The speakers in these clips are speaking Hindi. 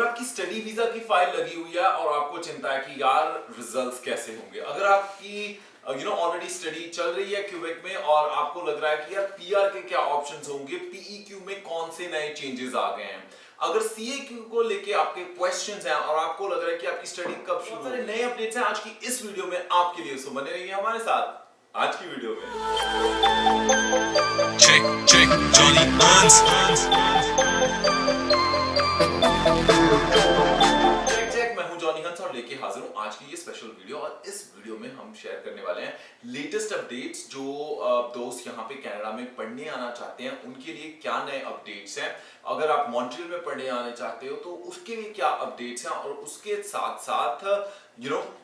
अगर आपकी स्टडी वीजा की फाइल लगी हुई है और आपको चिंता है कि यार रिजल्ट्स कैसे होंगे, अगर आपकी ऑलरेडी स्टडी चल रही है क्यूबेक में और आपको लग रहा है कि यार पीआर के क्या ऑप्शंस होंगे, पीईक्यू में कौन से नए चेंजेस आ गए हैं, अगर सीएक्यू को लेके आपके क्वेश्चंस हैं और आपको लग रहा है कि आपकी स्टडी कब शुरू होगी, नए अपडेट्स हैं आज की इस वीडियो में आपके लिए, सो बने रहिए हमारे साथ आज की वीडियो में। check Johnny Hans चेक मैं हूं जॉनी हंस और लेके हाजिर हूं आज की ये स्पेशल वीडियो। और इस वीडियो में हम शेयर करने वाले हैं लेटेस्ट अपडेट्स जो दोस्त यहां पे कनाडा में पढ़ने आना चाहते हैं उनके लिए क्या नए अपडेट्स हैं। अगर आप मॉन्ट्रियल में पढ़ने आने चाहते हो तो उसके लिए क्या अपडेट्स हैं और उसके साथ साथ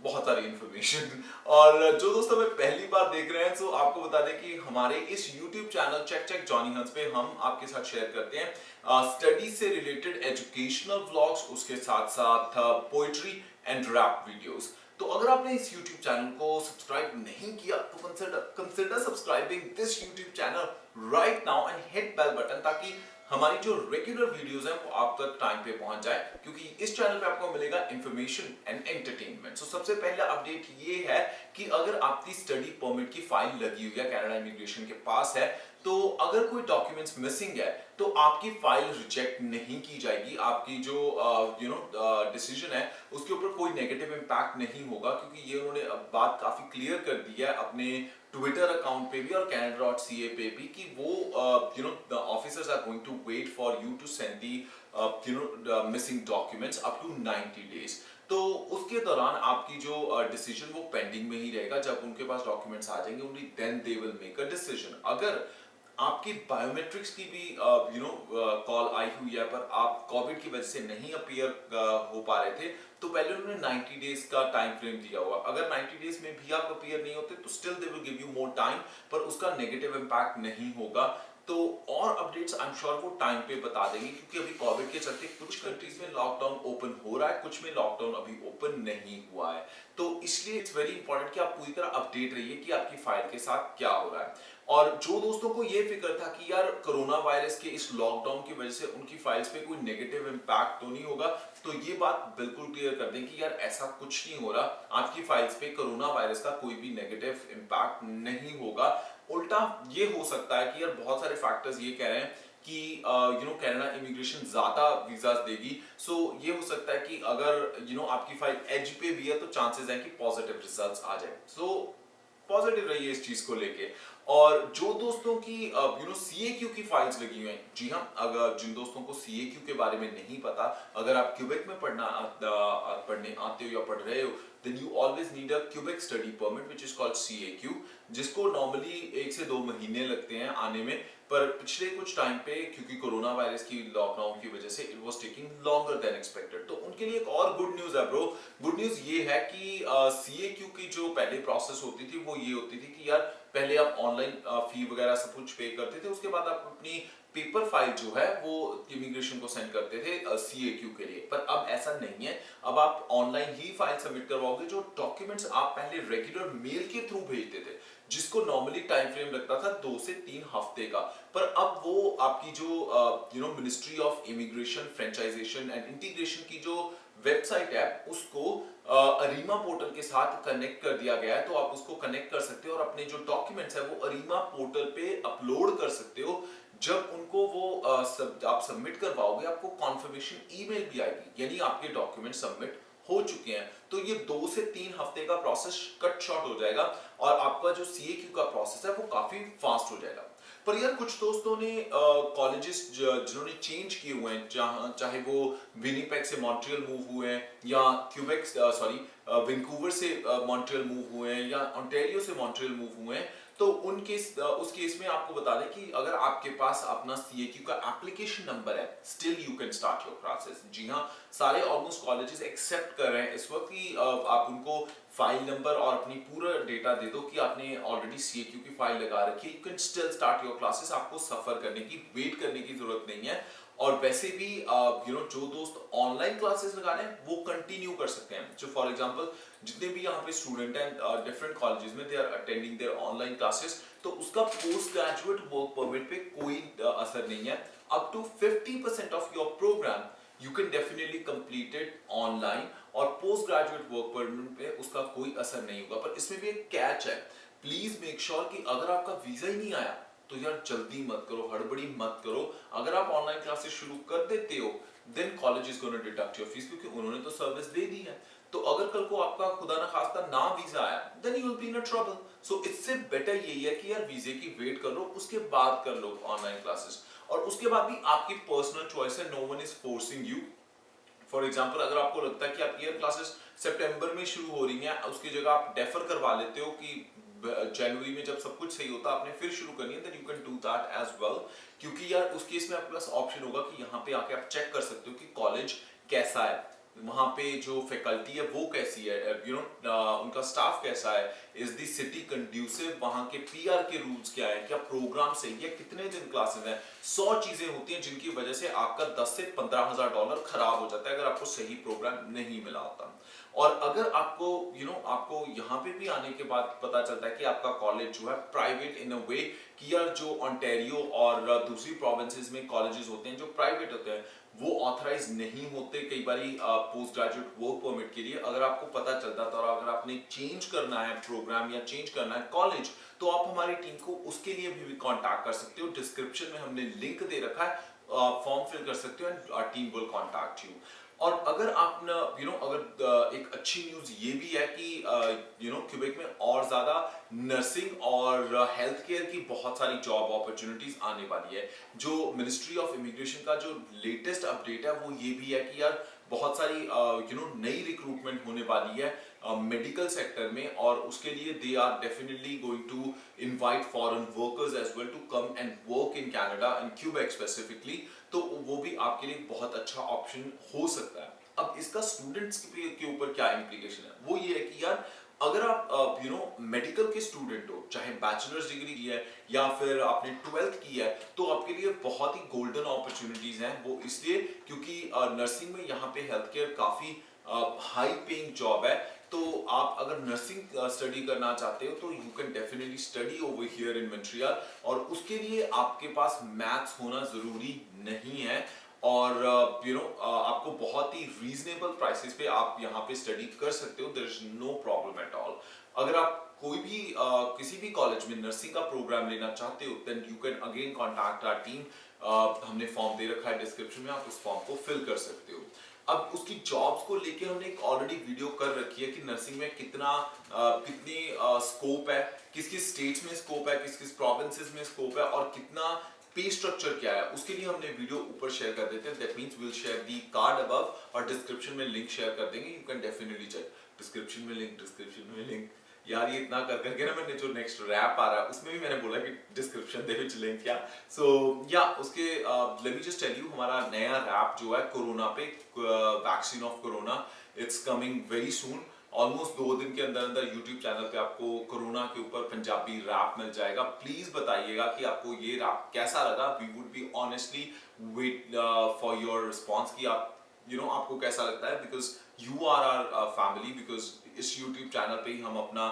बहुत सारी इंफॉर्मेशन। और जो दोस्तों हमें पहली बार देख रहे हैं तो आपको बता दें कि हमारे इस यूट्यूब चैनल चेक जॉनी हंस पे हम आपके साथ शेयर करते हैं स्टडी से रिलेटेड एजुकेशनल व्लॉग्स, उसके साथ साथ पोएट्री एंड रैप वीडियोस। तो अगर आपने इस YouTube चैनल को सब्सक्राइब नहीं किया तो consider subscribing this YouTube channel right now and hit bell button, ताकि हमारी जो रेगुलर वीडियोस हैं वो आप तक टाइम पे पहुंच जाए, क्योंकि इस चैनल पे आपको मिलेगा इंफॉर्मेशन एंड एंटरटेनमेंट। सो सबसे पहला अपडेट ये है कि अगर आपकी स्टडी परमिट की फाइल लगी हुई है, कनाडा इमिग्रेशन के पास है, तो अगर कोई डॉक्यूमेंट्स मिसिंग है तो आपकी फाइल रिजेक्ट नहीं की जाएगी। आपकी जो डिसीजन है उसके ऊपर कोई नेगेटिव इंपैक्ट नहीं होगा, क्योंकि ये उन्होंने बात काफी क्लियर कर दी है अपने ट्विटर अकाउंट पे भी और canada.ca पे भी कि वो officers are going to wait for you to send the missing documents up to 90 days. तो उसके दौरान आपकी जो डिसीजन वो पेंडिंग में ही रहेगा। जब उनके पास डॉक्यूमेंट्स आ जाएंगे only then they will make a decision. अगर आपकी बायोमेट्रिक्स की भी कॉल आई हुई है पर आप कोविड की वजह से नहीं अपीयर हो पा रहे थे, तो पहले उन्होंने 90 डेज का टाइम फ्रेम दिया हुआ। अगर 90 डेज में भी आप अपीयर नहीं होते तो still they will give you more time, पर उसका नेगेटिव इंपैक्ट नहीं होगा। तो और अपडेट्स आई एम श्योर वो टाइम पे बता देंगे, क्योंकि अभी कोविड के चलते कुछ कंट्रीज में लॉकडाउन ओपन हो रहा है, कुछ में लॉकडाउन अभी ओपन नहीं हुआ है। तो इसलिए इट्स वेरी इंपॉर्टेंट कि आप पूरी तरह अपडेट रहिए कि आपकी फाइल के साथ क्या हो रहा है। और जो दोस्तों को ये फिक्र था कि यार कोरोना वायरस के इस लॉकडाउन की वजह से उनकी फाइल्स पे कोई नेगेटिव इंपैक्ट तो नहीं होगा, तो ये बात बिल्कुल क्लियर कर दें कि यार ऐसा कुछ नहीं हो रहा। आपकी फाइल्स पे कोरोना वायरस का कोई भी नेगेटिव इंपैक्ट नहीं होगा। उल्टा ये हो सकता है कि यार बहुत सारे फैक्टर्स ये कह रहे हैं कि कनाडा इमिग्रेशन ज्यादा वीजास देगी। सो ये हो सकता है कि अगर आपकी फाइल एज पे भी है तो चांसेस हैं कि पॉजिटिव रिजल्ट्स आ जाए। सो पॉजिटिव रहिए इस चीज को लेके। और जो दोस्तों की सीएक्यू की फाइल्स लगी हुई हैं, जी हाँ, अगर जिन दोस्तों को सीएक्यू के बारे में नहीं पता, अगर आप क्यूबेक में पढ़ने आते हो या पढ़ रहे हो, then you always need a Quebec study permit which is called CAQ, जिसको नॉर्मली 1 से 2 महीने लगते हैं आने में। पर पिछले कुछ टाइम पे क्योंकि कोरोना वायरस की लॉकडाउन की वजह से it was taking longer than expected. तो उनके लिए एक और गुड न्यूज है ब्रो। गुड न्यूज ये है कि सीएक्यू की जो पहले प्रोसेस होती थी वो ये होती थी कि यार पहले आप ऑनलाइन फी वगैरह सब कुछ पे करते थे, उसके बाद आप अपनी पेपर फाइल जो है वो इमिग्रेशन को सेंड करते थे सीएक्यू के लिए। पर अब ऐसा नहीं है, अब आप ऑनलाइन ही फाइल सबमिट करवाओगे। जो डॉक्यूमेंट्स आप पहले रेगुलर मेल के थ्रू भेजते थे, जिसको नॉर्मली टाइम फ्रेम लगता था 2 से 3 हफ्ते का, पर अब वो आपकी जो ministry of immigration, francization and integration की जो वेबसाइट है उसको अरीमा पोर्टल के साथ कनेक्ट कर दिया गया है। तो आप उसको कनेक्ट कर सकते हो और अपने जो डॉक्यूमेंट्स है वो अरीमा पोर्टल पे अपलोड कर सकते हो। जब उनको वो आप सबमिट करवाओगे आपको कॉन्फर्मेशन ईमेल भी आएगी, यानी आपके डॉक्यूमेंट सबमिट हो चुके हैं। तो ये 2 से 3 हफ्ते का प्रोसेस कट शॉर्ट हो जाएगा और आपका जो सीएक्यू का प्रोसेस है वो काफी फास्ट हो जाएगा। पर यार कुछ दोस्तों ने कॉलेजेस जिन्होंने चेंज किए हुए हैं, चाहे वो विनिपेग से मॉन्ट्रियल मूव हुए हैं या वैंकूवर से मॉन्ट्रियल मूव हुए हैं या ओंटारियो से मॉन्ट्रियल मूव हुए हैं, तो उस केस में आपको बता दें कि अगर आपके पास अपना सीएक्यू का एप्लीकेशन नंबर है, still you can start your classes. जी हाँ, सारे ऑलमोस्ट कॉलेजेस एक्सेप्ट कर रहे हैं इस वक्त कि आप उनको फाइल नंबर और अपनी पूरा डेटा दे दो कि आपने ऑलरेडी सीएक्यू की फाइल लगा रखी है, you can still start your classes. आपको सफर करने की, वेट करने की जरूरत नहीं है। और वैसे भी जो दोस्त ऑनलाइन क्लासेस लगा रहे हैं वो कंटिन्यू कर सकते हैं। जो फॉर एग्जांपल जितने भी यहाँ पे स्टूडेंट हैं डिफरेंट कॉलेजेस में, they are attending their online classes, तो उसका पोस्ट ग्रेजुएट वर्क परमिट पे कोई असर नहीं है। Up to 50% of your program you can definitely complete it online और पोस्ट ग्रेजुएट वर्क परमिट पे उसका कोई असर नहीं होगा। पर इसमें भी एक कैच है, प्लीज मेक श्योर कि अगर आपका वीजा ही नहीं आया तो यार जल्दी मत करो, हड़बड़ी मत करो। अगर आप ऑनलाइन क्लासेस शुरू कर देते हो then college is gonna deduct your fees, क्योंकि उन्होंने तो सर्विस दे दी है। तो अगर कल को आपका खुदा ना खास्ता ना वीजा आया then you will be in trouble. So इससे बेटर यही है कि यार वीजे की वेट कर लो, उसके बाद कर लो ऑनलाइन क्लासेस। और उसके बाद भी आपकी पर्सनल चॉइस है, no one is forcing you. For example अगर आपको लगता है कि आपकी ईयर क्लासेस सितंबर में शुरू हो रही हैं, उसकी जगह आप डेफर करवा लेते हो कि जनवरी में जब सब कुछ सही होता है आपने फिर शुरू करनी है, then you can do that as well. क्योंकि यार उस केस में आपके पास ऑप्शन होगा कि यहाँ पे आके आप चेक कर सकते हो कि कॉलेज कैसा है, वहां पे जो फैकल्टी है वो कैसी है, यू नो उनका स्टाफ कैसा है, इज द सिटी कंड्यूसिव, वहां के पीआर के रूल्स क्या है, क्या प्रोग्राम सही है, कितने दिन क्लासेस हैं। 100 चीजें होती हैं जिनकी वजह से आपका 10 से 15,000 डॉलर खराब हो जाता है अगर आपको सही प्रोग्राम नहीं मिला होता। और अगर आपको आपको यहाँ पे भी आने के बाद पता चलता है कि आपका कॉलेज जो है प्राइवेट इन अ वे, कि यार जो ओंटारियो और दूसरी प्रोविंसेस में कॉलेजेस होते हैं जो प्राइवेट होते हैं वो ऑथराइज नहीं होते कई बारी पोस्ट ग्रेजुएट वर्क परमिट के लिए। अगर आपको पता चलता था और अगर आपने चेंज करना है प्रोग्राम या चेंज करना है कॉलेज, तो आप हमारी टीम को उसके लिए भी कांटेक्ट कर सकते हो। डिस्क्रिप्शन में हमने लिंक दे रखा है, फॉर्म फिल कर सकते हो and our team will contact you. और अगर आपने अगर एक अच्छी न्यूज ये भी है कि क्यूबेक में और ज्यादा नर्सिंग और हेल्थ केयर की बहुत सारी जॉब अपॉर्चुनिटीज आने वाली है। जो मिनिस्ट्री ऑफ इमिग्रेशन का जो लेटेस्ट अपडेट है वो ये भी है कि यार बहुत सारी नई रिक्रूटमेंट होने वाली है मेडिकल सेक्टर में, और उसके लिए they are definitely going to invite foreign workers as well to come and work in Canada and Quebec specifically. तो वो भी आपके लिए बहुत अच्छा ऑप्शन हो सकता है। अब इसका स्टूडेंट्स के ऊपर क्या इम्प्लीकेशन है, वो ये है कि यार अगर आप मेडिकल के स्टूडेंट हो, चाहे बैचलर्स डिग्री की है या फिर आपने 12th की है, तो आपके लिए बहुत ही गोल्डन अपॉर्चुनिटीज हैं। वो इसलिए क्योंकि नर्सिंग में यहाँ पे हेल्थ केयर काफी हाई पेइंग जॉब है। तो आप अगर नर्सिंग स्टडी करना चाहते हो तो you can definitely study over here in Montreal, और उसके लिए आपके पास मैथ्स होना जरूरी नहीं है। और आपको बहुत ही रीजनेबल प्राइसेस पे आप यहाँ पे स्टडी कर सकते हो, there is no problem at all. अगर आप कोई भी किसी भी कॉलेज में नर्सिंग का प्रोग्राम लेना चाहते हो then you can again contact our team. हमने फॉर्म दे रखा है डिस्क्रिप्शन में, आप उस फॉर्म को फिल कर सकते हो। अब उसकी जॉब्स को लेके हमने एक ऑलरेडी वीडियो कर रखी है कि नर्सिंग में कितनी स्कोप है, किस किस स्टेट्स में स्कोप है, किस किस प्रोविंसेस में स्कोप है, और कितना पे स्ट्रक्चर क्या है, उसके लिए हमने वीडियो ऊपर शेयर कर देते हैं। That means we will share the card above और डिस्क्रिप्शन में लिंक शेयर कर देंगे। You can definitely check description में लिंक। यार ये इतना कर करके ना मैंने जो नेक्स्ट रैप आ रहा है उसमें भी मैंने बोला कि डिस्क्रिप्शन दे विच लिंक या सो या उसके let me just tell you हमारा नया रैप जो है कोरोना पे, vaccine of corona, it's coming very soon. Almost 2 दिन के अंदर अंदर यूट्यूब चैनल पे आपको कोरोना के ऊपर पंजाबी रैप मिल जाएगा। प्लीज बताइएगा कि आपको ये रैप कैसा लगा। We would be honestly wait for your response कि आप आपको कैसा लगता है, because you are our family. Because इस यूट्यूब चैनल पे ही हम अपना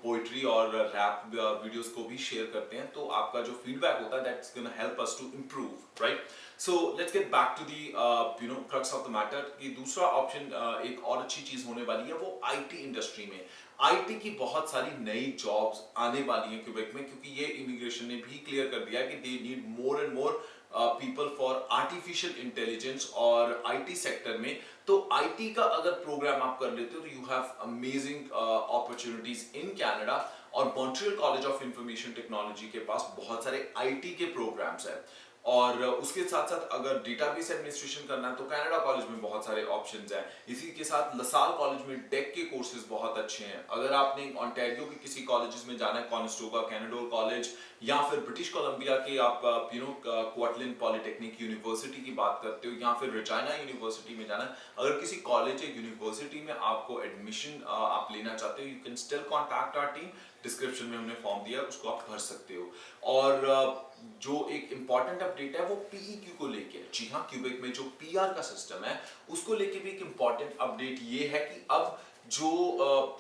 पोइट्री और रैप वीडियोस को भी शेयर करते हैं, तो आपका जो फीडबैक होता है that's gonna help us to improve, right. So let's get back to the crux of the matter कि दूसरा ऑप्शन एक और अच्छी चीज होने वाली है वो आईटी इंडस्ट्री में। आईटी की बहुत सारी नई जॉब्स आने वाली हैं क्यूबेक में, क्योंकि ये इमिग्रेशन ने भी क्लियर कर दिया है कि they need more and more people for artificial intelligence और आईटी सेक्टर में। तो आईटी का अगर प्रोग्राम आप कर लेते हो तो you have amazing opportunities in Canada. और Montreal college of information technology के पास बहुत सारे आईटी के प्रोग्राम्स हैं। और उसके साथ साथ अगर डेटाबेस एडमिनिस्ट्रेशन करना है तो कनाडा कॉलेज में बहुत सारे ऑप्शंस हैं। इसी के साथ लसाल कॉलेज में डेक के कोर्सेज बहुत अच्छे हैं। अगर आपने ओंटारियो के किसी कॉलेजेस में जाना है, कॉनिस्टोगा कैनाडोर कॉलेज या फिर ब्रिटिश कोलंबिया के आप क्वाटलिन पॉलिटेक्निक यूनिवर्सिटी की बात करते हो या फिर रेजिना यूनिवर्सिटी में जाना है, अगर किसी कॉलेज या यूनिवर्सिटी में आपको एडमिशन आप लेना चाहते हो, you can still contact our team. Description में हमने फॉर्म दिया है, उसको आप भर सकते हो। और जो एक इंपॉर्टेंट अपडेट है वो पीईक्यू को लेके, जी हाँ, क्यूबेक में जो पीआर का सिस्टम है उसको लेके भी एक इंपॉर्टेंट अपडेट ये है कि अब जो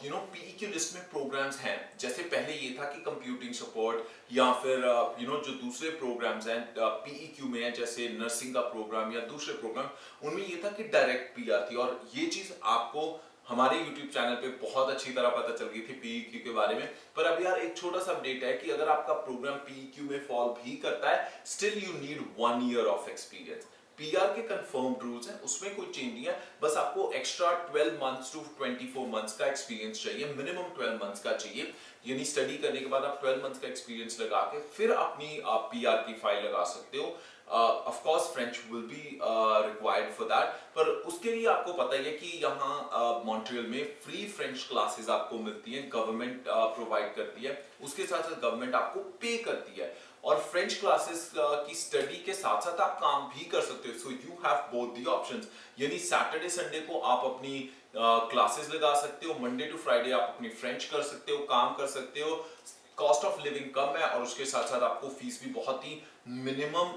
पीईक्यू लिस्ट में प्रोग्राम्स हैं, जैसे पहले ये था कि कंप्यूटिंग सपोर्ट या फिर जो दूसरे प्रोग्राम्स हैं पीईक्यू में, जैसे नर्सिंग का प्रोग्राम या दूसरे प्रोग्राम, उनमें ये था कि डायरेक्ट पीआर थी। और ये चीज आपको हमारे YouTube चैनल पे बहुत अच्छी तरह पता चल गई थी पीईक्यू के बारे में। पर अब यार एक छोटा सा अपडेट है कि अगर आपका प्रोग्राम पीईक्यू में फॉल भी करता है, still you need 1 year of experience. PR के कंफर्म्ड रूल्स हैं, उसमें कोई चेंज नहीं है, बस आपको एक्स्ट्रा 12 मंथ्स टू 24 मंथ्स का एक्सपीरियंस चाहिए, मिनिमम 12 मंथ्स का चाहिए। यानी स्टडी करने के बाद आप 12 मंथ्स का एक्सपीरियंस लगा के फिर अपनी पीआर की फाइल लगा सकते हो। Of course French will be required for that, पर उसके लिए आपको पता ही है कि यहाँ मॉन्ट्रियल में फ्री फ्रेंच क्लासेस आपको मिलती हैं, गवर्नमेंट प्रोवाइड करती है, उसके साथ साथ गवर्नमेंट आपको पे करती है। और फ्रेंच क्लासेस की स्टडी के साथ साथ आप काम भी कर सकते हो, so you have both the options. यानी सैटरडे संडे को आप अपनी क्लासेस लगा सकते हो, मंडे टू फ्राइडे आप अपनी फ्रेंच कर सकते हो, काम कर सकते हो। कॉस्ट ऑफ लिविंग कम है और उसके साथ साथ आपको फीस भी बहुत ही मिनिमम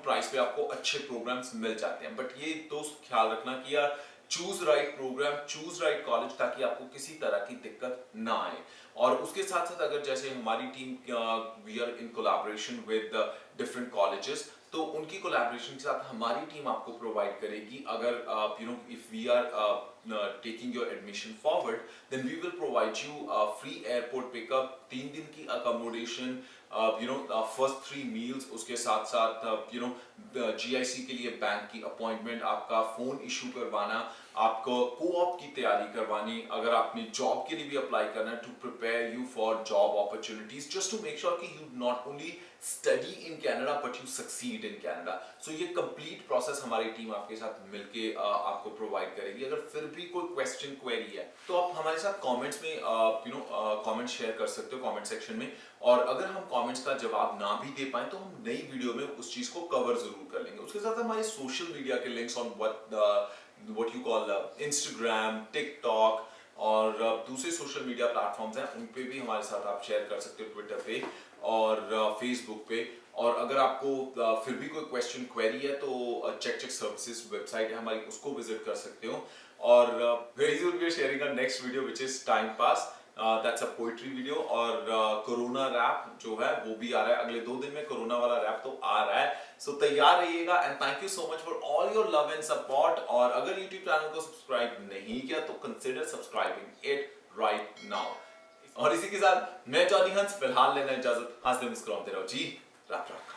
प्राइस पे आपको अच्छे प्रोग्राम्स मिल जाते हैं। बट ये दोस्त ख्याल रखना कि यार choose right program, choose right college, ताकि आपको किसी तरह की दिक्कत ना आए। और उसके साथ साथ अगर जैसे हमारी team we are in collaboration with different colleges, तो उनकी कोलैबोरेशन के साथ हमारी टीम आपको प्रोवाइड करेगी। अगर if we are taking your admission forward, then we will provide you free airport pickup, 3 दिन की accommodation, first 3 meals, उसके साथ साथ GIC के लिए बैंक की अपॉइंटमेंट, आपका फोन इशू करवाना, आपको कोऑप की तैयारी करवानी, अगर आपने जॉब के लिए भी अप्लाई करना है, to prepare you for job opportunities, just to make sure कि you not only study in Canada but you succeed in Canada. So ये कंप्लीट प्रोसेस हमारी टीम आपके साथ मिलके आपको प्रोवाइड करेगी। अगर फिर भी कोई क्वेश्चन क्वेरी है तो आप हमारे साथ कमेंट्स में कमेंट शेयर कर सकते हो कमेंट सेक्शन में, और अगर हम कमेंट्स का जवाब ना भी दे पाए तो हम नई वीडियो में उस चीज को कवर जरूर कर लेंगे। उसके साथ हमारे सोशल मीडिया के links on what you call Instagram, TikTok और दूसरे सोशल मीडिया प्लेटफॉर्म्स हैं, उन पे भी हमारे साथ आप शेयर कर सकते हो, ट्विटर पे और फेसबुक पे। और अगर आपको फिर भी कोई क्वेश्चन क्वेरी है तो चेक सर्विसेज वेबसाइट है हमारी, उसको विजिट कर सकते हो। और very soon we are sharing a next video which is time pass, that's a poetry video. और कोरोना रैप जो है वो भी आ रहा है, अगले 2 दिन में कोरोना वाला रैप तो आ रहा है, सो तैयार रहिएगा। And thank you so much for all your love and support. और अगर यूट्यूब चैनल को सब्सक्राइब नहीं किया तो consider subscribing it right now. और इसी के साथ मैं जॉनी हंस फिलहाल लेना इजाजत, हंसते मुस्कुराते रहो जी, रात रात।